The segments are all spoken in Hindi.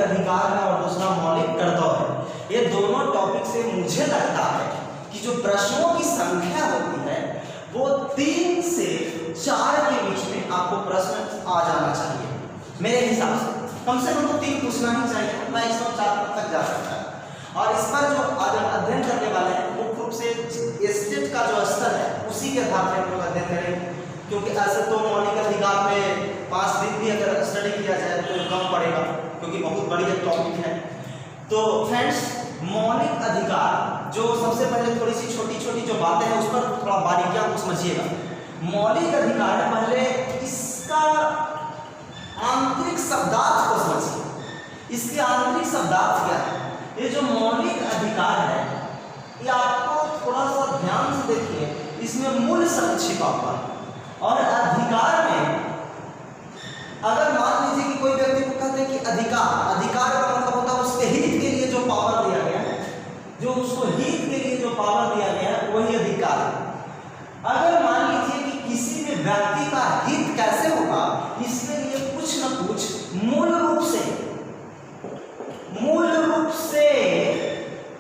अधिकार है और दूसरा मौलिक कर्तव्य है। ये दोनों टॉपिक से मुझे लगता है कि जो प्रश्नों की संख्या होती है वो 3 से 4 के बीच में आपको प्रश्न आ जाना चाहिए मेरे हिसाब से। कम से कम तो 3 पूछना ही चाहिए, मैं इसमें 4 तक जा सकता है। और इस पर जो अध्ययन करने वाले हैं मुख्य रूप से स्टेट का जो स्तर है उसी के आधार पर हम लोग अध्ययन करेंगे, क्योंकि ऐसे तो मौलिक अधिकार पे 5 दिन भी अगर स्टडी किया जाए तो कम पड़ेगा, क्योंकि बहुत बड़ी एक टॉपिक है। तो फ्रेंड्स, मौलिक अधिकार जो सबसे पहले थोड़ी सी छोटी छोटी जो बातें हैं उस पर थोड़ा बारीकियां को समझिएगा। मौलिक अधिकार पहले इसका आंतरिक शब्दार्थ को समझिए। इसके आंतरिक शब्दार्थ क्या है? ये जो मौलिक अधिकार है ये आपको थोड़ा सा ध्यान से देखिए, इसमें मूल शब्द छिपा हुआ है। और अधिकार में अगर मान लीजिए कि कोई व्यक्ति को कहते हैं कि अधिकार का मतलब होता है उसके हित के लिए जो पावर दिया गया है, जो उसको हित के लिए जो पावर दिया गया है वही अधिकार है। अगर मान लीजिए कि किसी भी व्यक्ति का हित कैसे होगा, इसके लिए कुछ न कुछ मूल रूप से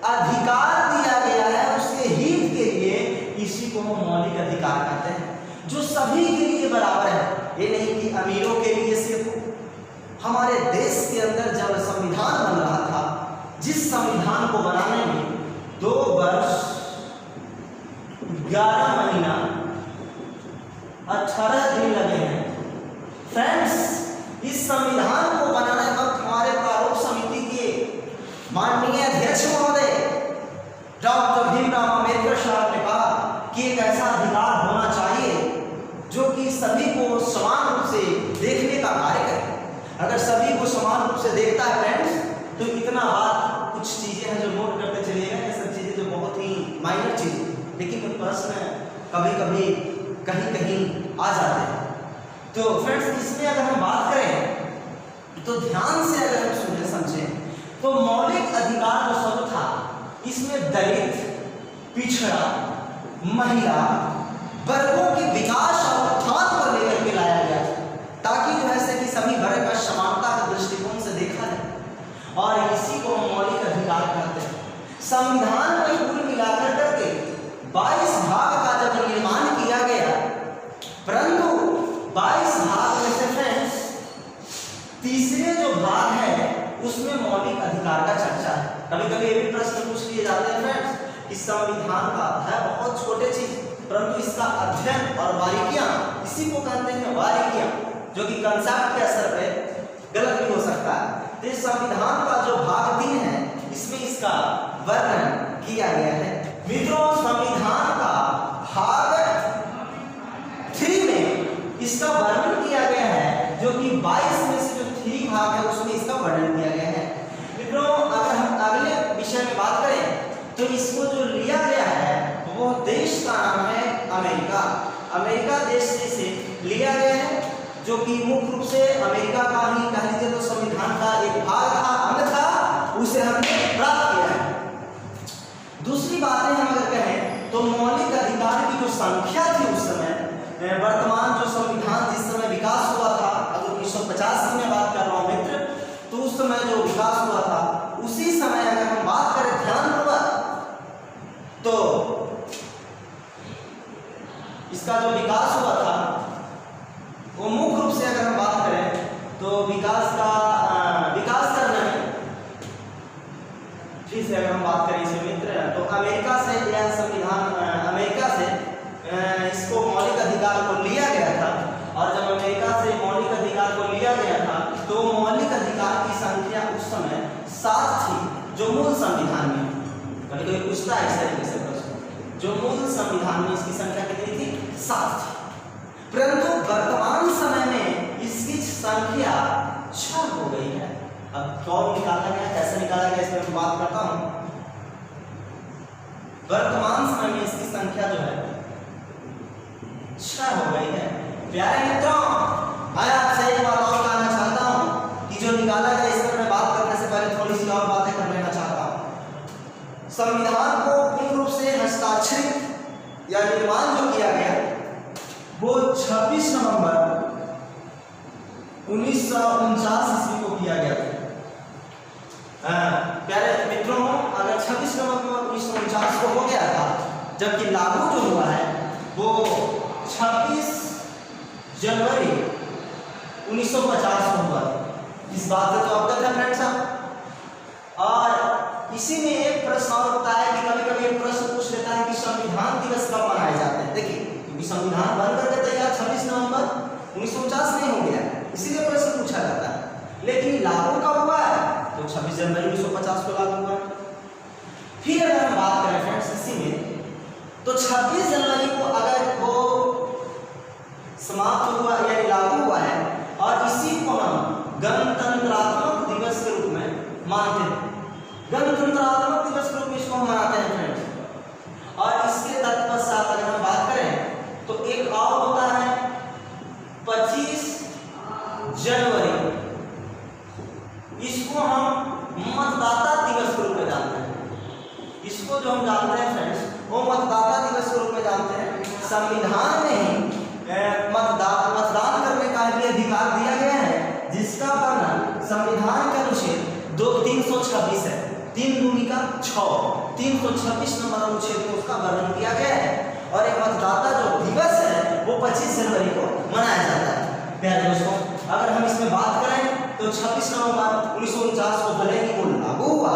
अधिकार दिया गया है उसके हित के लिए, इसी को हम मौलिक अधिकार कहते हैं, जो सभी के लिए बराबर है। ये नहीं कि अमीरों के लिए सिर्फ। हमारे देश के अंदर जब संविधान बन रहा था, जिस संविधान को बनाने में 2 वर्ष 11 महीना 18 दिन लगे हैं। फ्रेंड्स, इस संविधान को बनाने वक्त हमारे प्रारूप समिति के माननीय अध्यक्ष महोदय डॉक्टर भीमराव अम्बेडकर साहब ने कहा कि एक ऐसा अधिकार होना चाहिए जो कि सभी को समान रूप से देखने का कार्य करे। अगर सभी को समान रूप से देखता है फ्रेंड्स, तो इतना बात कुछ चीजें हैं जो नोट करते चलिएगा। ये सब चीजें जो बहुत ही माइनर चीजें, लेकिन प्रश्न कभी कभी कहीं आ जाते हैं। तो फ्रेंड्स, इसमें अगर हम बात करें तो ध्यान से अगर हम सुने समझें तो मौलिक अधिकार जो शब्द था इसमें दलित, पिछड़ा, महिला वर्गों के विकास और उत्थान पर लेकर के लाया गया, ताकि जो है कि सभी वर्ग का समानता के दृष्टिकोण से देखा जाए, और इसी को हम मौलिक अधिकार कहते हैं। संविधान में कुल मिलाकर करके 22 भाग का जब निर्माण किया गया, परंतु 22 भाग में से फ्रेंड्स तीसरे जो भाग है उसमें मौलिक अधिकार का चर्चा है। कभी कभी ये भी प्रश्न पूछ लिए जाते हैं फ्रेंड्स कि संविधान का है बहुत छोटे चीज, परंतु इसका अध्ययन और बारीकियां, इसी को कहते हैं बारीकियां, जो कि कंसेप्ट के असर पे गलत भी हो सकता है। तो इस संविधान का जो भाग 3 है इसमें इसका वर्णन किया गया है। मित्रों, संविधान का भाग 3 में इसका वर्णन किया गया है, जो कि 22 में से जो 3 भाग है उसमें इसका वर्णन किया गया है। मित्रों, अगर हम अगले विषय में बात करें तो इसको जो लिया गया है वो देश का नाम है अमेरिका। अमेरिका देश से लिया गया है, जो कि मुख्य रूप से अमेरिका का ही कह लीजिए तो संविधान का एक भाग था, अंग था, उसे हमने प्राप्त किया है। दूसरी बातें हम अगर कहें तो मौलिक अधिकार की जो संख्या थी उस समय, वर्तमान जो संविधान जिस समय विकास हुआ था, अगर 1950 की मैं बात कर रहा हूँ मित्र, तो उस समय जो विकास हुआ था उसी समय अगर हम बात करें ध्यानपूर्वक तो इसका जो विकास हुआ था वो मुख्य रूप से अगर हम बात करें तो विकास करने में फिर से अगर हम बात करें इसे मित्र, तो अमेरिका से यह संविधान अमेरिका से इसको मौलिक अधिकार को लिया गया था। और जब अमेरिका से मौलिक अधिकार को लिया गया था तो मौलिक अधिकार की संख्या उस समय 7 थी, जो मूल संविधान में, कभी कभी पूछता है इस तरीके से प्रश्न, जो मूल संविधान में इसकी संख्या कितनी थी? 7 थी। परंतु वर्तमान समय में इसकी संख्या 6 हो गई है। अब कौन निकाला गया, कैसे निकाला गया, इस पर मैं बात करता हूं। वर्तमान समय में इसकी संख्या जो है 6 हो गई है। प्यारे मित्रों, मैं आपसे एक बात और कहना चाहता हूं कि जो निकाला गया, इस पर मैं बात करने से पहले थोड़ी सी और बातें कर लेना चाहता हूं। संविधान को पूर्ण रूप से हस्ताक्षरित या निर्माण जो किया गया वो 26 नवंबर 1949 ईस्वी को किया गया था। प्यारे मित्रों, अगर 26 नवंबर 1949 को हो गया था, जबकि लागू जो हुआ है वो 26 जनवरी 1950 को हुआ था। इस बात से तो अवगत है फ्रेंड्स आप। और इसी में एक प्रश्न और उठता है कि कभी कभी एक प्रश्न पूछ लेता है कि संविधान दिवस कब मनाए जाते हैं। देखिए, क्योंकि संविधान बन करके तैयार 26 नवंबर 1949 नहीं हो गया है, इसीलिए प्रश्न पूछा जाता है। लेकिन लागू कब हुआ है? तो 26 जनवरी 1950 को लागू हुआ। फिर अगर हम बात करें फ्रेंड्स इसी में, तो 26 जनवरी को अगर वो समाप्त हुआ यानी लागू हुआ है, और इसी को हम गणतंत्रात्मक दिवस के रूप में मानते हैं। गणतंत्रात्मक दिवस के रूप में इसको हम मनाते हैं फ्रेंड्स। और इसके तत्पश्चात अगर हम बात करें तो एक और होता है 25 जनवरी, इसको हम मतदाता दिवस के रूप में जानते हैं। इसको जो हम जानते हैं फ्रेंड्स, वो मतदाता दिवस के रूप में जानते हैं। संविधान में ही मतदान करने का भी अधिकार दिया गया है, जिसका वर्णन संविधान के अनुच्छेद 326 है। 3 दूनी का 6, 326 नंबर अनुच्छेद में उसका वर्णन किया गया है। और एक मतदाता जो दिवस है वो 25 जनवरी को मनाया जाता है। प्यारे दोस्तों, अगर हम इसमें बात करें तो 26 नवंबर 1949 को भले ही वो लागू हुआ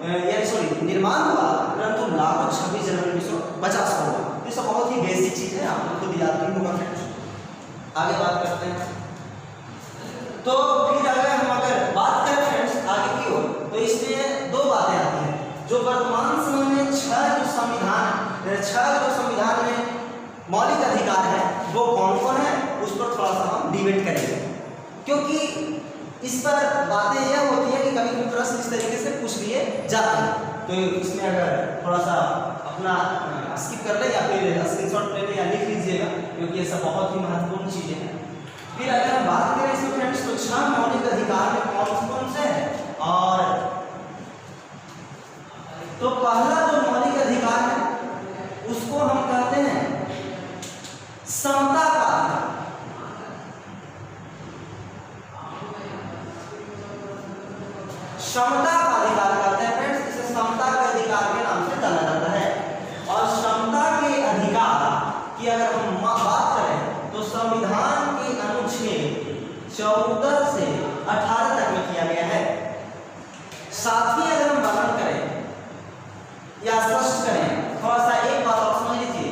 यानी निर्माण हुआ, परंतु लागू 26 जनवरी 1950 को हुआ। ये सब बहुत ही बेसिक चीज है, आपको खुद याद नहीं होगा फ्रेंड्स। आगे बात करते हैं। तो फिर अगर बात करें फ्रेंड्स आगे की ओर, तो इसमें दो बातें आती हैं जो वर्तमान समय में 6 जो संविधान में मौलिक अधिकार है वो कौन कौन है, उस पर थोड़ा सा हम डिबेट करेंगे। क्योंकि इस पर बातें यह होती है कि कभी कभी प्रश्न इस तरीके से पूछ लिए जाते हैं, तो इसमें अगर थोड़ा सा अपना स्किप कर ले या फिर स्क्रीनशॉट ले ले या लिख लीजिएगा, क्योंकि ये सब बहुत ही महत्वपूर्ण चीजें हैं। फिर अगर हम बात करें इसमें फ्रेंड्स, तो 6 मौलिक अधिकार में कौन से हैं, और तो पहला जो मौलिक अधिकार है उसको हम कहते हैं समता का अधिकार। समता का अधिकार कहते हैं फ्रेंड्स, इसे समता के अधिकार के नाम से जाना जाता है। और समता के अधिकार की अगर हम बात करें तो संविधान के अनुच्छेद 14 से 18 तक में किया गया है। साथ ही अगर हम वर्णन करें या स्पष्ट करें, थोड़ा सा एक बात आप समझ लीजिए,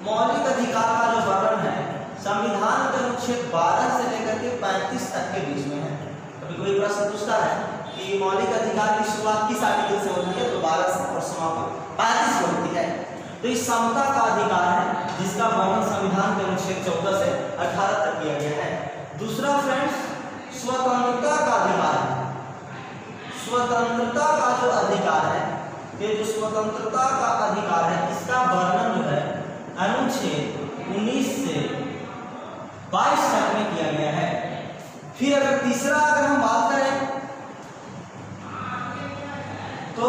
मौलिक अधिकार का जो वर्णन है संविधान के अनुच्छेद 12 से लेकर के 35 तक के बीच में है। कभी कोई प्रश्न पूछता है कि मौलिक अधिकार की शुरुआत किस आर्टिकल से होती है, तो 12 से और समाप्त 35 से होती है। तो इस समता का अधिकार है जिसका वर्णन संविधान के अनुच्छेद 14 से 18 तक किया गया है। दूसरा फ्रेंड्स, स्वतंत्रता का अधिकार है। स्वतंत्रता का जो अधिकार है, ये जो स्वतंत्रता का अधिकार है, इसका वर्णन जो है अनुच्छेद 19 से 22 तक में किया गया है। फिर अगर तीसरा अगर हम बात करें तो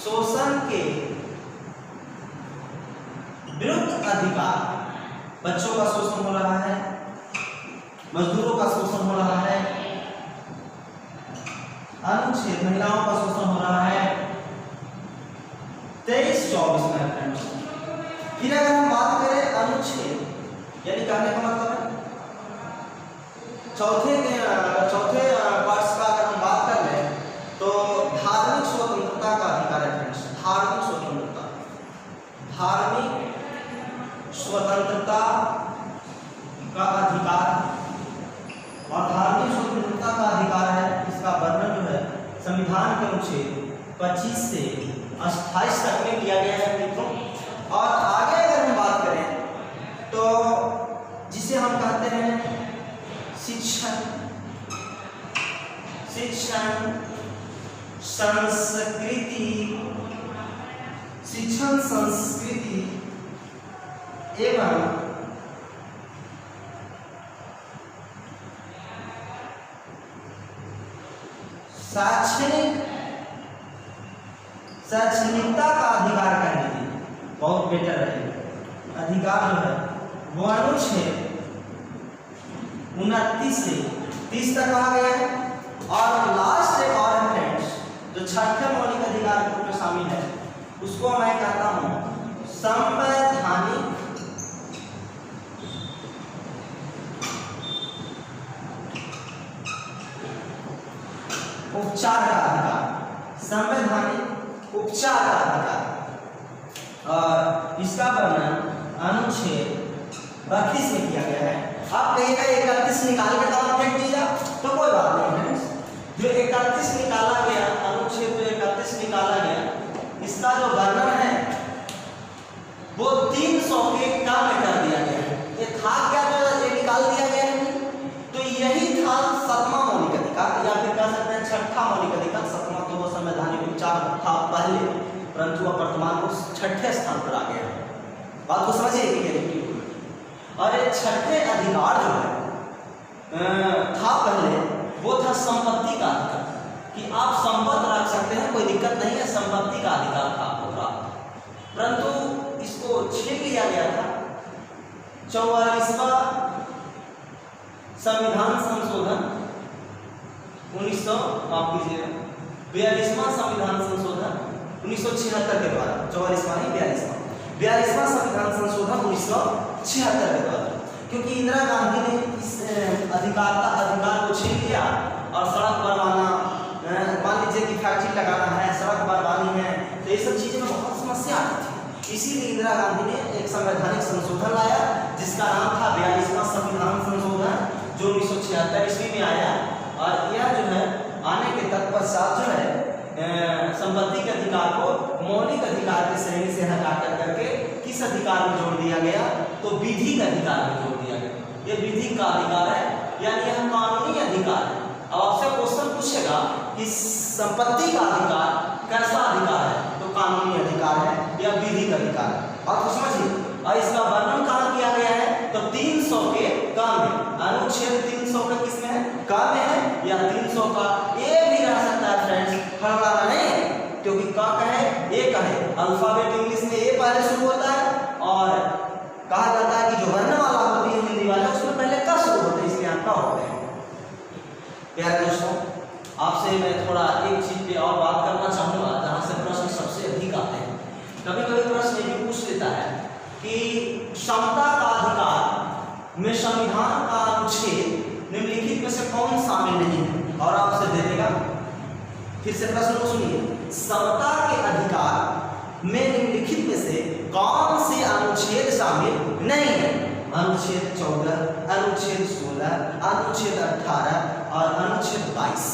शोषण के विरुद्ध अधिकार, बच्चों का शोषण हो रहा है, मजदूरों का शोषण हो रहा है, अनुच्छेद महिलाओं का शोषण हो रहा है 23-24 में फ्रेंड्स। फिर अगर हम बात करें अनुच्छेद यानी कहने का मतलब है चौथे पार्ट्स का अगर हम बात कर लें तो धार्मिक स्वतंत्रता का अधिकार है फ्रेंड्स। धार्मिक स्वतंत्रता का अधिकार, और धार्मिक स्वतंत्रता का अधिकार है, इसका वर्णन जो है संविधान के अनुच्छेद 25 से 28 तक में किया गया है मित्रों। और आगे अगर हम बात करें तो जिसे हम कहते हैं शिक्षण, संस्कृति एवं शैक्षणिकता का अधिकार कर लीजिए, बहुत बेटर रहेगा। अधिकार जो है वो अनुच्छेद 29 से 30 तक कहा गया है। और लास्ट एक और है फ्रेंड्स, जो छठे मौलिक अधिकार के रूप में शामिल है, उसको मैं कहता हूं संवैधानिक उपचार का अधिकार। संवैधानिक उपचार का अधिकार, और इसका वर्णन अनुच्छेद 32 में किया गया है। आप कहेगा 31 निकाल के दाम फेंक दिया तो कोई बात नहीं फ्रेंड्स, जो 31 निकाला गया, अनुच्छेद जो 31 निकाला गया, इसका जो वर्णन है वो 300 के कम में कर दिया गया है। ये था क्या जो ये निकाल दिया गया है, तो यही था 7वां मौलिक अधिकार, या फिर कह सकते हैं 6ठा मौलिक अधिकार। 7वां तो वो संवैधानिक उपचार था पहले, परंतु अब वर्तमान को 6ठे स्थान पर आ गया। बात को समझिए। और ये 6ठे अधिकार जो है था पहले, वो था संपत्ति का अधिकार, कि आप संपत्ति रख सकते हैं, कोई दिक्कत नहीं है, संपत्ति का अधिकार था आपको। परंतु इसको छीन लिया गया था 44वां संविधान संशोधन 42वां संविधान संशोधन 1976 के द्वारा, 44वां नहीं 42वां संविधान संशोधन 1976 के द्वारा, क्योंकि इंदिरा गांधी ने इस अधिकार को छीन लिया और सड़क बनवाना, मान लीजिए कि फैक्ट्री लगाना है, सड़क बनवानी है, तो ये सब चीजें में बहुत समस्या आती थी। इसीलिए इंदिरा गांधी ने एक संवैधानिक संशोधन लाया जिसका नाम था 42वां संविधान संशोधन, जो 1976 ईस्वी में आया। और यह जो है आने के तत्पश्चात जो है संपत्ति के अधिकार को मौलिक अधिकार की श्रेणी से हटा करके किस अधिकार में जोड़ दिया गया, तो विधिक अधिकार में जोड़ दिया गया। ये विधिक का अधिकार है, यानी यह कानूनी अधिकार है। अब आपसे क्वेश्चन पूछेगा कि संपत्ति का अधिकार कैसा अधिकार है, तो कानूनी अधिकार है या विधिक अधिकार है। और तो समझिए, और इसका वर्णन कहाँ किया गया है, तो 300 के कम में, अनुच्छेद 300 का किसमें है, कम में है, या 300 का ए भी रह सकता है फ्रेंड्स, हड़बड़ाना नहीं, क्योंकि का कहे ए कहे, अल्फाबेट इंग्लिश में ए पहले शुरू होता है, और कहा जाता है कि जो वर्णमाला होती है हिंदी वाले उसमें पहले का शुरू होता है, इसलिए आपका होते हैं। प्यारे दोस्तों, आपसे मैं थोड़ा एक चीज पे और बात करना चाहूंगा, जहां से प्रश्न सबसे अधिक आते हैं। कभी कभी प्रश्न ये भी पूछ लेता है कि क्षमता का अधिकार में संविधान का अनुच्छेद निम्नलिखित में से कौन शामिल नहीं है, और आपसे दे देगा। फिर से प्रश्न को सुनिए, समता के अधिकार में निम्नलिखित में से कौन से अनुच्छेद शामिल नहीं है? अनुच्छेद 14, अनुच्छेद 16, अनुच्छेद 18 और अनुच्छेद 22।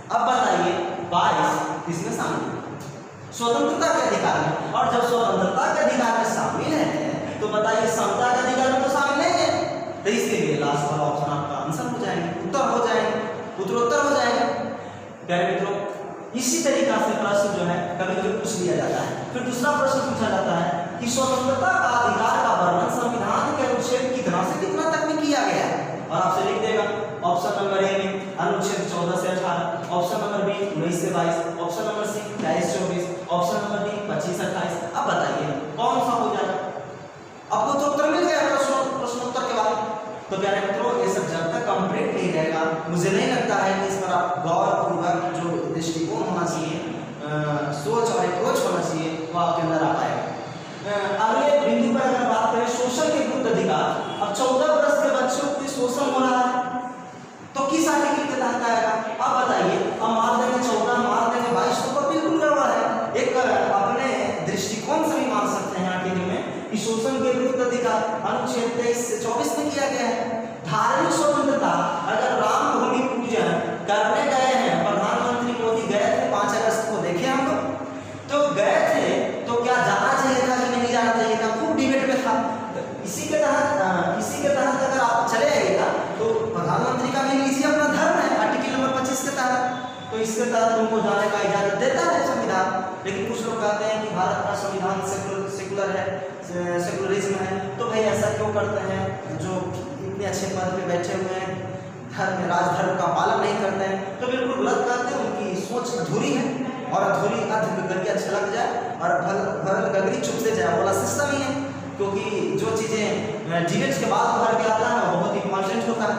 अब बताइए 22 किसमें शामिल है? स्वतंत्रता के अधिकार में। और जब स्वतंत्रता के अधिकार में शामिल है तो बताइए समता के अधिकार में तो शामिल नहीं है, तो इसके लिए लास्ट वाला ऑप्शन आपका आंसर हो जाएंगे, उत्तर हो जाएंगे, उत्तरोत्तर हो जाएंगे। प्यारे मित्रों, इसी तरीका से प्रश्न जो है कभी कभी पूछ लिया जाता है। फिर दूसरा प्रश्न पूछा जाता है कि स्वतंत्रता का अधिकार का वर्णन संविधान के अनुच्छेद कितना से कितना तक में किया गया है, और आपसे लिख देगा ऑप्शन नंबर ए में अनुच्छेद 14 से 18, ऑप्शन नंबर बी 19 से 22, option number C 23-24, option number D 25-28। अब बताइए कौन सा हो जाएगा? आपको तो उत्तर मिल गया प्रश्नोत्तर के बाद। तो प्यारे मित्रों, ये सब जब तक कंप्लीट नहीं रहेगा, मुझे नहीं लगता है कि इस पर आप गौरपूर्वक जो दृष्टिकोण होना चाहिए, सोच और अप्रोच होना चाहिए, वो आपके अंदर आ पाएगा। अगले बिंदु पर अगर बात करें शोषण के विरुद्ध अधिकार, अब 14 वर्ष के बच्चों को शोषण हो रहा है तो किस आर्टिकल के तहत आएगा? अब बताइए, अब मार देंगे 14, मार देंगे 22, तो बिल्कुल गड़बड़ है। एक अपने दृष्टिकोण से भी मान सकते हैं आर्टिकल में कि शोषण के विरुद्ध अधिकार अनुच्छेद 23 से 24 में किया गया है। धार्मिक स्वतंत्रता, अगर राम भूमि पूजन करने गए हैं, प्रधानमंत्री मोदी गए थे 5 अगस्त को, देखे हम लोग, तो गए थे तो क्या जाना चाहिए था कि नहीं जाना चाहिए था, खूब डिबेट में था। इसी के तहत अगर आप चले आइएगा तो प्रधानमंत्री का भी लीजिए अपना धर्म है, आर्टिकल नंबर 25 के तहत, तो इसके तहत उनको जाने का इजाजत देता है संविधान। लेकिन कुछ लोग कहते हैं कि भारत का संविधान सेकुलर है, सेकुलरिज्म है, तो भाई ऐसा क्यों करते हैं? जो इतने अच्छे पद पे बैठे हुए हैं, राजधर्म का पालन नहीं करते हैं, तो बिल्कुल गलत करते हैं। उनकी सोच अधूरी है, और अधूरी गगरी छलक जाए और भरल गगरी चुप से जाए वाला सिस्टम ही है, क्योंकि जो चीज़ें डिबेट के बाद भर के आता है वो बहुत इंपॉर्टेंट होता है।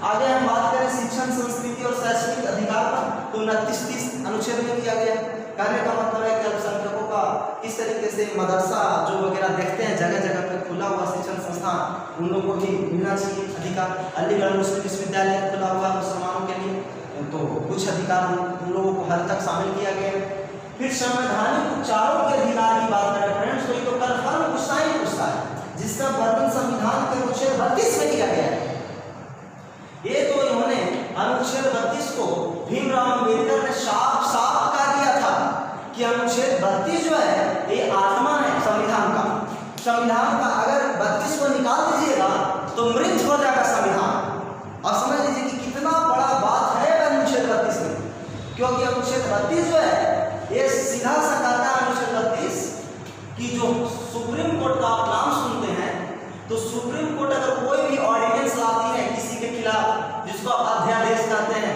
आगे हम बात करें शिक्षण, संस्कृति और शैक्षणिक अधिकार पर, तो 29-30 अनुच्छेद में किया गया। कहने का मतलब है कि अल्पसंख्यकों का किस तरीके से मदरसा जो वगैरह देखते हैं जगह जगह पे खुला हुआ शिक्षण संस्थान, उन लोगों को भी मिलना चाहिए अधिकार। अलीगढ़ मुस्लिम विश्वविद्यालय खुला हुआ मुसलमानों के लिए, तो कुछ अधिकार उन लोगों को हद तक शामिल किया गया। फिर संवैधानिक उपचारों के अधिकार की बात करें फ्रेंड्स, तो ये तो कन्फर्म पूछता ही पूछता है, जिसका वर्णन संविधान के अनुच्छेद 32 में किया गया है। ये तो इन्होंने अनुच्छेद 32 को भीमराव अंबेडकर ने साफ कह दिया था कि अनुच्छेद 32 जो है ये आत्मा है संविधान का। संविधान का अगर 32 को निकाल दीजिएगा तो मृत हो जाएगा संविधान। अब समझ लीजिए कि कितना बड़ा बात है अनुच्छेद 32 में, क्योंकि अनुच्छेद 32 जो है ये सीधा सा कहता है अनुच्छेद 32 कि जो सुप्रीम कोर्ट का आप नाम सुनते हैं, तो सुप्रीम कोर्ट अगर कोई भी ऑर्डिनेंस लाती है किसी के खिलाफ, जिसको आप अध्यादेश कहते हैं,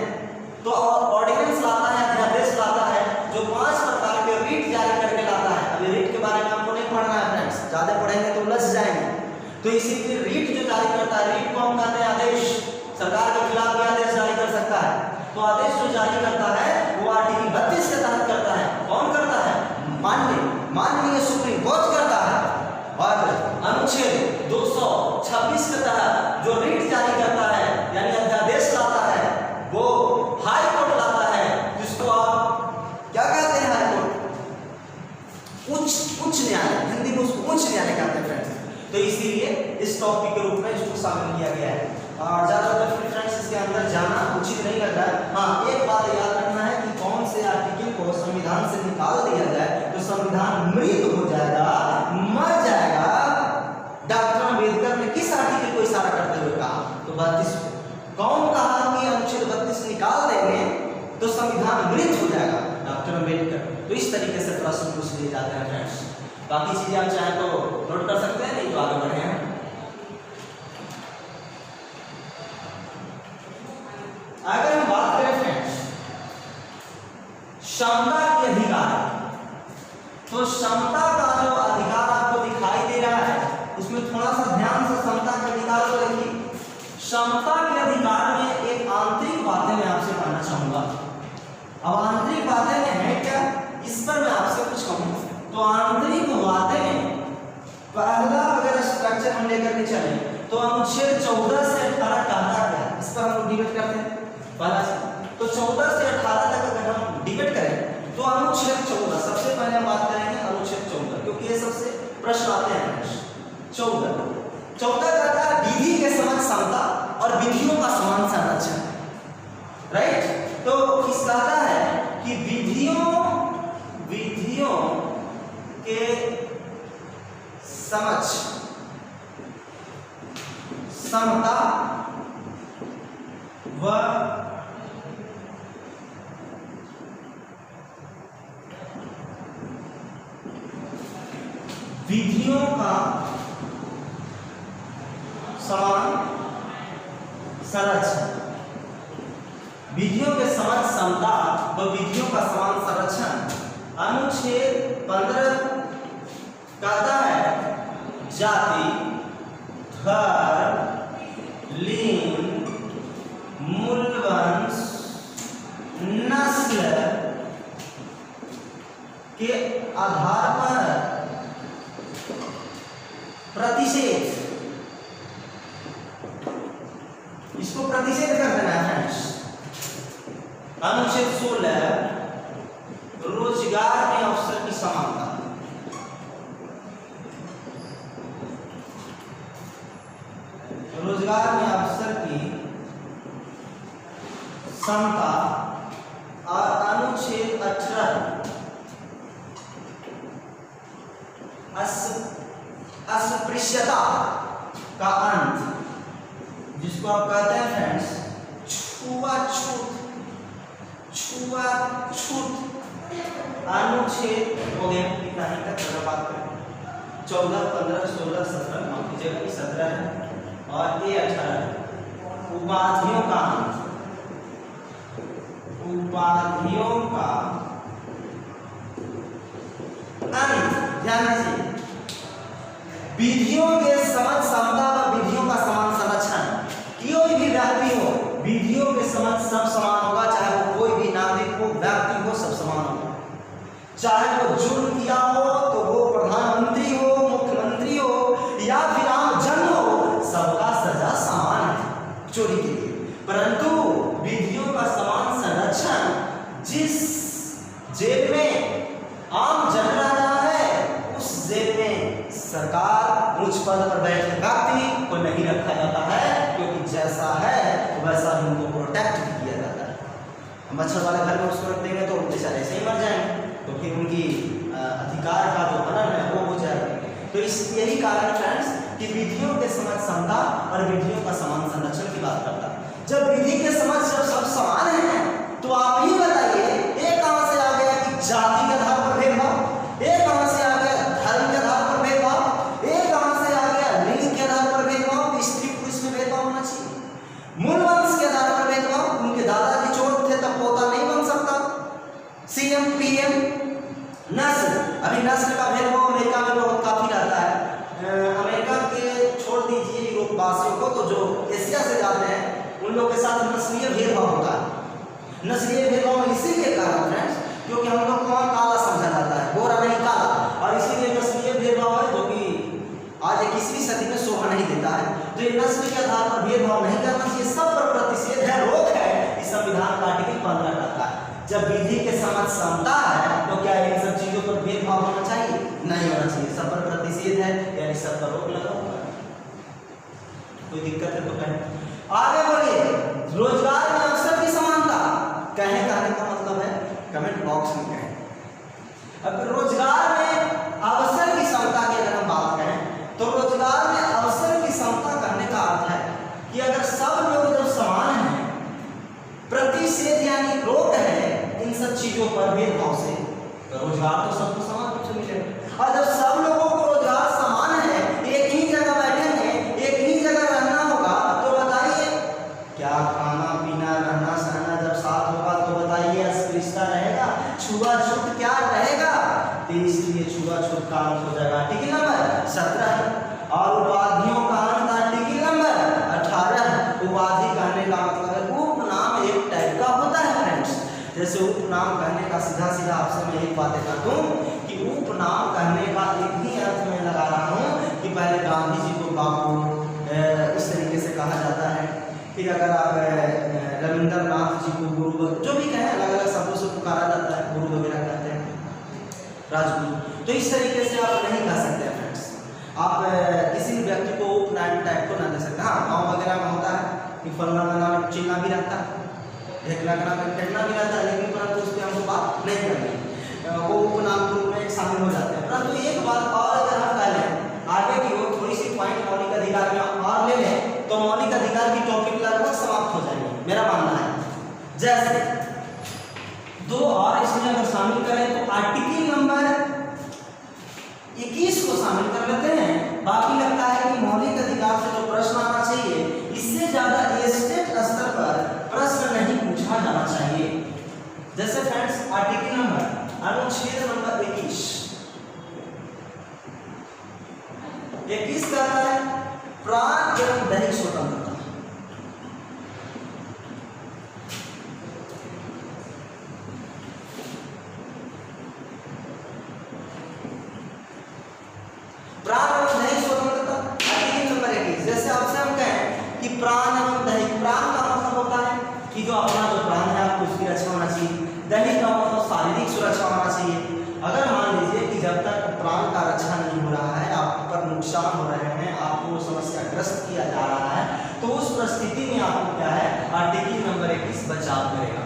तो ऑर्डिनेंस लाता है, अध्यादेश लाता है, जो 5 प्रकार के रीट जारी करके लाता है। अभी रीट के बारे में आपको नहीं पढ़ना है फ्रेंड्स, ज्यादा पढ़ेंगे तो उलझ जाएंगे। तो इसीलिए रीट जो जारी करता है, रीट को हम कहते हैं आदेश, सरकार के खिलाफ भी आदेश जारी कर सकता है। तो आदेश जो जारी करता है वो आर्टिकल 32 के तहत करता है। कौन करता है? माननीय सुप्रीम कोर्ट करता है। और अनुच्छेद 226 के तहत जो रीट जारी करता है यानी अध्यादेश लाता है, वो हाई कोर्ट लाता है, जिसको आप क्या कहते हैं? हाई कोर्ट, उच्च न्यायालय, हिंदी में उसको उच्च न्यायालय कहते हैं फ्रेंड्स। तो इसीलिए इस टॉपिक के रूप में इसको शामिल किया गया है। और ज्यादातर फ्रेंड्स इसके अंदर जाना उचित नहीं लग रहा है। हाँ, एक बात याद रखना है कि कौन से आर्टिकल को संविधान से निकाल दिया जाए तो संविधान मृत हो जाएगा, मर जाएगा। डॉक्टर अम्बेडकर ने किस आर्टिकल को इशारा करते हुए कहा? तो 32 को। कौन कहा कि अनुच्छेद 32 निकाल देंगे तो संविधान मृत हो जाएगा? डॉक्टर अम्बेडकर। तो इस तरीके से प्रश्न पूछ लिए जाते हैं फ्रेंड्स। बाकी चीजें आप चाहें तो नोट कर सकते हैं, नहीं तो आगे बढ़े हैं। अगर हम बात करें फ्रेंड्स क्षमता के अधिकार, तो क्षमता का जो अधिकार आपको दिखाई दे रहा है उसमें थोड़ा सा ध्यान से क्षमता के अधिकार को देखिए। क्षमता के अधिकार में एक आंतरिक बातें मैं आपसे कहना चाहूंगा। अब आंतरिक बातें हैं क्या, इस पर मैं आपसे कुछ कहूंगा। तो आंतरिक बातें में पहला अगर स्ट्रक्चर हम लेकर के चले तो अनुच्छेद 14 से 18 कहता है, इस पर हम डिबेट करते हैं। पहला तो 14 से 18 तक अगर हम डिबेट करें तो अनुच्छेद 14 सबसे पहले हम बात करेंगे अनुच्छेद 14, क्योंकि ये सबसे प्रश्न आते हैं। 14 कहता है विधि के समान समता और विधियों का समान संरक्षण, राइट। तो इस कहता है कि विधियों के समझ समता व विधियों का समान संरक्षण, विधियों के समान समता व विधियों का समान संरक्षण। अनुच्छेद 15 कहता है जाति, धर्म, लिंग, मूलवंश, नस्ल के आधार पर प्रतिषेध, इसको प्रतिषेध कर देना है फ्रेंड्स। अनुच्छेद 16 रोजगार में अवसर की समानता, रोजगार में अवसर की समता। और अनुच्छेद 18 अस्पृश्यता का अंत, जिसको आप कहते हैं फ्रेंड्स छुआछूत। अनुच्छेद हो गया कितना ही तक अगर बात करें 14, 15, 16, 17 मान लीजिएगा कि 17 है और ये 18 उपाधियों का अंत, उपाधियों का अंत। ध्यान दीजिए, विधियों के समान समता व विधियों का समान संरक्षण। कोई भी व्यक्ति हो सब समान होगा, चाहे वो कोई भी नागरिक हो, व्यक्ति हो, सब समान होगा। चाहे वो जुर्म किया हो तो वो प्रधानमंत्री हो, मुख्यमंत्री हो या फिर आम जन हो, सबका सजा समान है चोरी के लिए। परंतु विधियों का समान संरक्षण जिस जेल में आम जन रह रहा है, उस जेल में सरकार उच्च पद पर बैठे व्यक्ति को नहीं रखा जाता है, क्योंकि जैसा है वैसा ही उनको प्रोटेक्ट भी किया जाता है। हम मच्छर वाले घर में उसको रख देंगे तो बेचारे ऐसे ही मर जाएंगे, तो फिर उनकी अधिकार का जो हनन है वो हो जाएगा। तो इस यही कारण फ्रेंड्स कि विधियों के समक्ष समता और विधियों का समान संरक्षण की बात करता है। जब विधि के समक्ष जब सब समान है तो आप ही बताइए, ये कहां से आ गया कि जाति के आधार पर भेदभाव, ये कहां से आ गया धर्म के आधार पर भेदभाव, ये कहां से आ गया लिंग के आधार पर भेदभाव, स्त्री पुरुष में भेदभाव होना चाहिए, मूल वंश के आधार पर भेदभाव, उनके दादाजी चोर थे तब पोता नहीं बन सकता, सीएम पीएम, नस्ल, अभी नस्ल का भेदभाव अमेरिका में बहुत काफी रहता है। अमेरिका के छोड़ दीजिए यूरोप वासियों को, तो जो एशिया से जाते हैं उन लोग के साथ नस्लीय भेदभाव होता है। नस्लीय भेदभाव इसीलिए कारण फ्रेंड्स क्योंकि हम लोग को काला समझा जाता है, गोरा नहीं काला, और इसीलिए नस्लीय भेदभाव है जो कि आज 21वीं सदी में शोभा नहीं देता है। तो ये नस्ल के आधार पर भेदभाव नहीं करना चाहिए, सब पर प्रतिषेध है, रोक है, इस संविधान का आर्टिकल 15 कहता है। जब विधि के समक्ष समता है तो क्या इन सब चीजों पर भेदभाव होना चाहिए? नहीं होना चाहिए, सब पर प्रतिषेध है, यानी सब पर रोक लगा हुआ है। कोई दिक्कत है तो कहें। आगे बढ़िए, रोजगार में अवसर की समानता कहने का मतलब है कमेंट बॉक्स में कहें। अब रोजगार में अवसर की समता की अगर हम बात करें तो रोजगार में अवसर की समता करने का अर्थ है कि अगर सब लोग जब समान हैं, प्रतिषेध यानी रोक है इन सब चीजों पर भेदभाव से, तो रोजगार तो सबको समान रूप से मिलेगा। और जब सब लोगों को रोजगार समान है, एक ही जगह बैठेंगे, एक ही जगह रहना होगा, तो बताइए क्या खाना पीना रहना सहना जब साथ होगा तो बताइए अस्पृश्यता रहेगा, छुआछूत क्या रहेगा? तो इसलिए छुआछूत का अंत हो जाएगा आर्टिकल नंबर 17 और उपाधियों का अंत आर्टिकल नंबर 18। उपाधि कहने का मतलब है उपनाम एक टाइप का होता है फ्रेंड्स। जैसे उपनाम कहने का सीधा सीधा आपसे मैं एक बात कर दूं कि उपनाम कहने का एक ही अर्थ में लगा रहा हूं कि पहले गांधी जी को बापू इस तरीके से कहा जाता है, फिर अगर आप रविंद्रनाथ जी को गुरु, जो भी कहें अलग अलग शब्दों से पुकारा जाता है, गुरु वगैरह कहते हैं, राजगुरु। तो इस तरीके से आप नहीं कह सकते फ्रेंड्स, आप किसी भी व्यक्ति को उपनाम टाइप को ना दे सकते। हाँ, गाँव वगैरह में होता है कि फलना का नाम चिन्ना भी रहता है, ढेकना का नाम ढेकना भी रहता है, लेकिन परंतु उस पर हमको बात नहीं करनी, वो उपनाम के रूप में शामिल हो जाते हैं। परंतु एक बात और अगर हम कह लें आगे की वो थोड़ी सी पॉइंट मौलिक अधिकार में और ले लें तो मौलिक अधिकार की टॉपिक लगभग समाप्त हो जाएगी, मेरा मानना है। जैसे दो और इसमें अगर शामिल करें तो आर्टिकल नंबर 21 को शामिल कर लेते हैं। बाकी लगता है कि मौलिक अधिकार से जो प्रश्न आना चाहिए इससे ज्यादा स्टेट स्तर पर प्रश्न नहीं पूछा जाना चाहिए। जैसे फ्रेंड्स आर्टिकल नंबर अनुच्छेद नंबर 21 कहता है प्राण एवं दैहिक स्वतंत्रता। प्राण एवं दैहिक स्वतंत्रता आर्टिकल नंबर 21। जैसे आपसे हम कहें कि प्राण एवं दैहिक, प्राण का मतलब होता है कि जो अपना जो प्राण है आपको उसकी रक्षा होना चाहिए, दैहिक का मतलब शारीरिक सुरक्षा होना चाहिए। अगर मान लीजिए कि जब तक प्राण का रक्षा नहीं हो रहा है, आप पर नुकसान हो रहे हैं, आपको समस्याग्रस्त किया जा रहा है, तो उस परिस्थिति में आपको क्या है आर्टिकल नंबर 21 बचाव करेगा।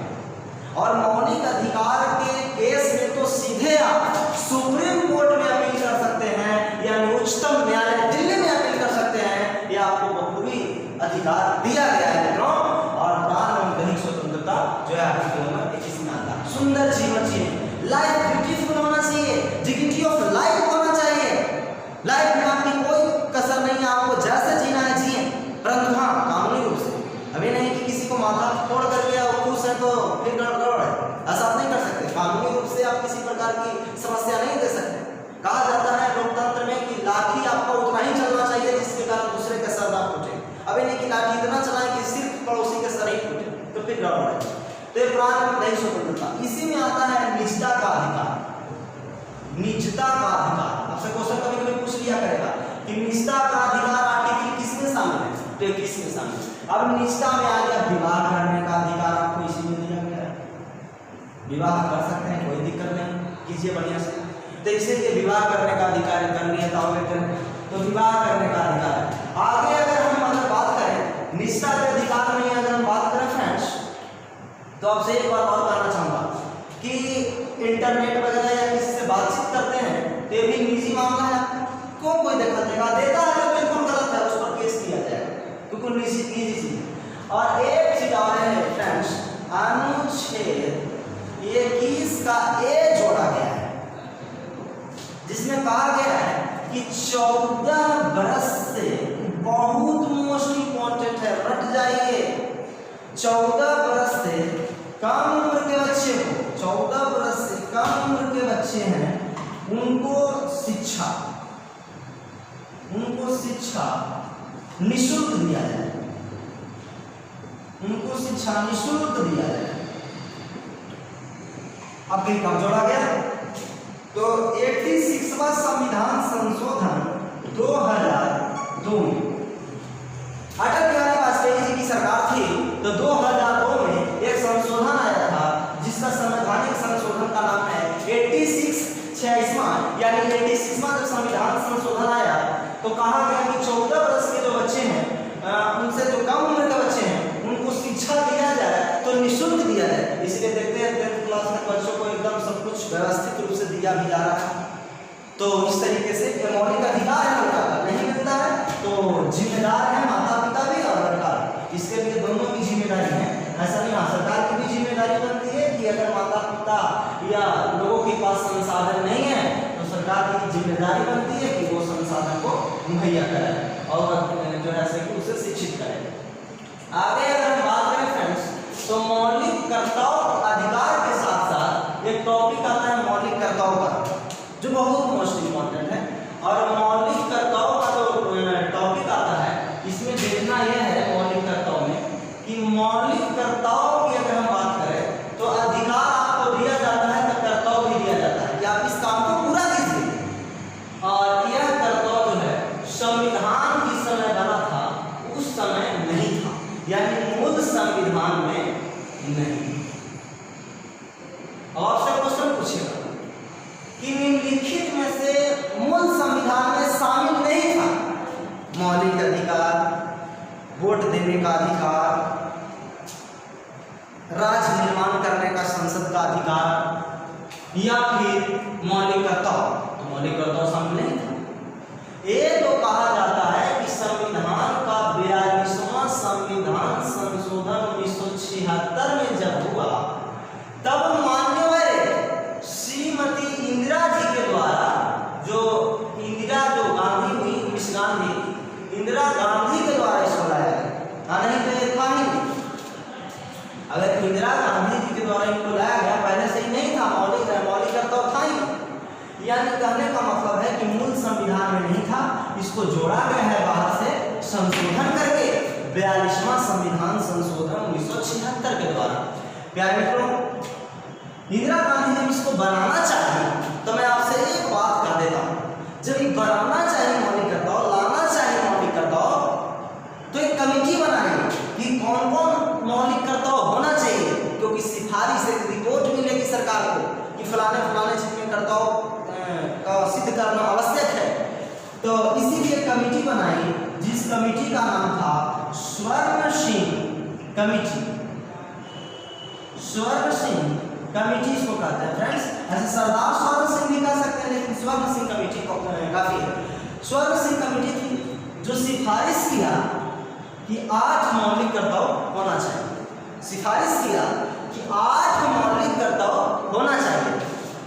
और मौलिक अधिकार के केस में तो सीधे आप सुप्रीम कोर्ट में अपील कर सकते हैं, यानी उच्चतम न्यायालय दिल्ली में अपील कर सकते हैं। यह आपको बखूबी अधिकार दिया गया है मित्रों। और प्राण एवं दैहिक स्वतंत्रता जो है आर्टिकल नंबर 21 में आता है। सुंदर जीवन जिए, लाइफ ब्यूटीफुल होना चाहिए, डिग्निटी ऑफ लाइफ होना चाहिए, लाइफ में आपकी कोई कसर नहीं है, आपको जैसे जीना है जिए, परंतु हाँ कानूनी रूप से। अभी नहीं कि किसी को माथा फोड़ करके और खुश है तो फिर गड़बड़ है, ऐसा आप नहीं कर सकते। कानूनी रूप से आप किसी प्रकार की समस्या नहीं दे सकते। कहा जाता है लोकतंत्र में कि लाठी आपको उतना ही चलना चाहिए जिसके कारण दूसरे का सर ना फूटे। अभी नहीं कि लाठी इतना चलाएं कि सिर्फ पड़ोसी के सर ही फूटे, तो फिर गड़बड़ है। निजता का अधिकार। आपसे क्वेश्चन कभी कभी पूछ लिया करेगा कि निजता का अधिकार आर्टिकल किसमें शामिल है, तो 21 में शामिल है। अब निजता में आ गया विवाह करने का अधिकार, आपको इसी में दिया गया है। विवाह कर सकते हैं, कोई दिक्कत नहीं, कीजिए बढ़िया से। तो इसीलिए विवाह करने का अधिकार कर लिया था, तो विवाह करने का अधिकार। आगे अगर हम अगर बात करें निजता के अधिकार में, अगर हम बात करें फ्रेंड्स, तो आपसे एक बात और कहना चाहूंगा कि इंटरनेट वगैरह या किसी से बातचीत करते हैं तो ये भी निजी मामला है, को कोई दखल देगा देता है तो बिल्कुल गलत है, उस पर केस किया जाएगा क्योंकि निजी चीज। और एक चीज और है फ्रेंड्स, अनुच्छेद 21 का ए जोड़ा गया है जिसमें कहा गया है कि 14 बरस से, बहुत मोस्ट इंपॉर्टेंट है, रट जाइए, 14 बरस से कम उम्र के बच्चे को, 14 बरस से कम उम्र के बच्चे हैं, उनको शिक्षा निःशुल्क दिया जाए, उनको शिक्षा निःशुल्क दिया जाए। अब भी कब जोड़ा गया, तो 86वां संविधान संशोधन 2002 में अटल बिहारी वाजपेयी जी की सरकार थी, तो 2002 में एक संशोधन आया था जिसका संवैधानिक संशोधन का नाम है 86वां, यानी 86वां जब संविधान संशोधन आया तो कहा गया कि 14 वर्ष के जो बच्चे हैं, उनसे जो कम उम्र के बच्चे हैं, उनको शिक्षा दिया जाए तो निःशुल्क दिया जाए। इसलिए देखते हैं 10th क्लास के बच्चों को एकदम सब कुछ व्यवस्थित रूप से दिया भी जा रहा है। तो इस तरीके से मौलिक अधिकार है, लड़का नहीं मिलता है तो जिम्मेदार है माता पिता भी और लड़का, इसके लिए दोनों की जिम्मेदारी है। ऐसा नहीं, सरकार की भी जिम्मेदारी बनती है कि अगर माता पिता या लोगों के पास संसाधन नहीं है तो सरकार की जिम्मेदारी बनती है कि वो संसाधन को मुहैया कराए और जो है कि उसे शिक्षित करे। आगे अगर हम बात करें फ्रेंड्स, तो मौलिक कर्तव्य अधिकार के साथ साथ एक टॉपिक आता है मौलिक कर्तव्य का, जो बहुत मोस्ट इंपॉर्टेंट है। और मौलिक कर्तव्य का जो टॉपिक आता है, इसमें देखना यह है मौलिक कर्तव्य में कि मौलिक कर्तव्य की अगर हम बात करें तो अधिकार आपको दिया जाता है तो कर्तव्य भी दिया जाता है कि आप इस काम को पूरा कीजिए। और यह कर्तव्य जो है संविधान जिस समय बना था उस समय नहीं था, यानी मूल संविधान में नहीं। और आपसे क्वेश्चन पूछेगा कि निम्नलिखित में से मूल संविधान में शामिल नहीं था मौलिक अधिकार, वोट देने का अधिकार, राज्य निर्माण करने का संसद का अधिकार या फिर मौलिक कर्तव्य, तो मौलिक कर्तव्य शामिल नहीं था। ये तो कहा जाता है कि संविधान का 42वां संविधान संशोधन 1976 में जब हुआ तब माननीय श्रीमती इंदिरा जी के द्वारा, जो गांधी हुई, मिस गांधी, इंदिरा गांधी के द्वारा इसको लाया गया, नहीं तो ये था ही नहीं। अगर इंदिरा गांधी जी के द्वारा इनको लाया गया, पहले से ही नहीं था, मौलिक कर्तव्य था ही। यानी कहने का मतलब है कि मूल संविधान में नहीं था, इसको जोड़ा गया है बाहर से संशोधन करके 42वां संविधान संशोधन 1976 के द्वारा। प्यारे मित्रों, इंदिरा गांधी जब इसको बनाना चाहिए तो मैं आपसे एक बात कह देता हूँ, जब ये बनाना चाहिए मौलिक कर्तव्य, लाना चाहिए मौलिक कर्तव्य, तो एक कमेटी बनाएंगे कि कौन कौन मौलिक कर्तव्य होना चाहिए, क्योंकि सिफारिश एक रिपोर्ट मिलेगी सरकार को कि फलाने चीज में कर्तव्य सिद्ध करना आवश्यक है। तो इसीलिए कमेटी बनाई, जिस कमेटी का नाम था स्वर्ण सिंह कमेटी। स्वर्ण सिंह कमेटी इसको कहते हैं फ्रेंड्स। ऐसे सरदार स्वर्ण सिंह भी कह सकते हैं, लेकिन स्वर्ण सिंह कमेटी को काफी है। स्वर्ण सिंह कमेटी थी जो सिफारिश किया कि 8 मौलिक कर्तव्य होना चाहिए, सिफारिश किया कि 8 मौलिक कर्तव्य होना चाहिए।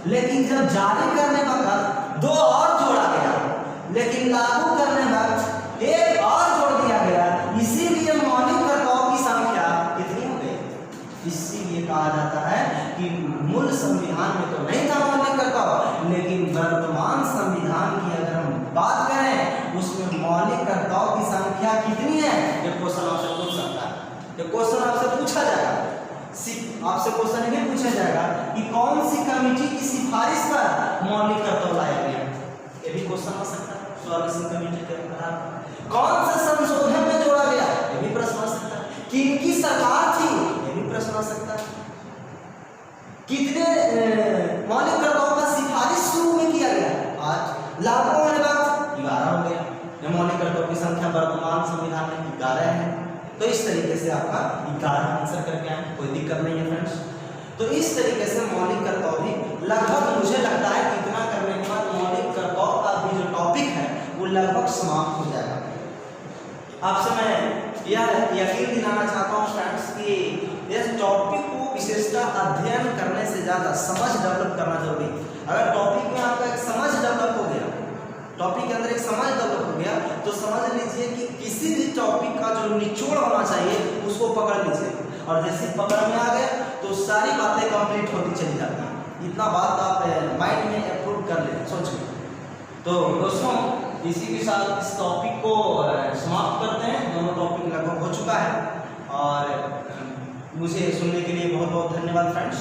लेकिन जब जारी करने वक्त 2 और जोड़ा गया, लेकिन लागू करने वक्त 1 और जोड़ दिया गया, इसीलिए मौलिक कर्तव्यों की संख्या कितनी हो गई। इसीलिए कहा जाता है कि मूल संविधान में तो नहीं था मौलिक कर्तव्य, लेकिन वर्तमान संविधान की अगर हम बात करें उसमें मौलिक कर्तव्यों की संख्या कितनी है, ये क्वेश्चन आपसे पूछ सकता है, ये क्वेश्चन आपसे पूछा जाएगा। आपसे क्वेश्चन ये पूछा जाएगा कि कौन सी कमेटी की सिफारिश पर मौलिक कर्तव्य लाया गया, ये भी क्वेश्चन आ सकता है। स्वागत कमेटी के आधार कौन से संशोधन में जोड़ा गया, ये भी प्रश्न आ सकता है। किनकी सरकार थी, ये भी प्रश्न आ सकता है। कितने मौलिक कर्तव्यों का सिफारिश शुरू में किया गया, आज लागू होने बाद 11 हो गया। मौलिक कर्तव्यों की संख्या वर्तमान संविधान में 11 है। तो इस तरीके से आपका 11 आंसर करके आए, कोई दिक्कत नहीं है फ्रेंड्स। तो इस तरीके से मौलिक कर्तव्य भी लगभग मुझे लगता है कि इतना करने के बाद मौलिक कर्तव्य का भी जो टॉपिक है वो लगभग समाप्त हो जाएगा। आपसे मैं यह यकीन दिलाना चाहता हूँ फ्रेंड्स कि इस टॉपिक को विशेषता अध्ययन करने से ज़्यादा समझ डेवलप करना जरूरी है। अगर टॉपिक में आपका एक समझ डेवलप हो गया, टॉपिक के अंदर एक समझ डेवलप हो गया, तो समझ लीजिए कि किसी भी टॉपिक का जो निचोड़ होना चाहिए उसको पकड़ लीजिए, और जैसे पकड़ में आ गया तो सारी बातें कंप्लीट होती चली जाती हैं। इतना बात आप माइंड में अप्रूव कर लें, सोचिए। तो दोस्तों इसी के साथ इस टॉपिक को समाप्त करते हैं। दोनों टॉपिक लगभग हो चुका है, और मुझे सुनने के लिए बहुत बहुत धन्यवाद फ्रेंड्स।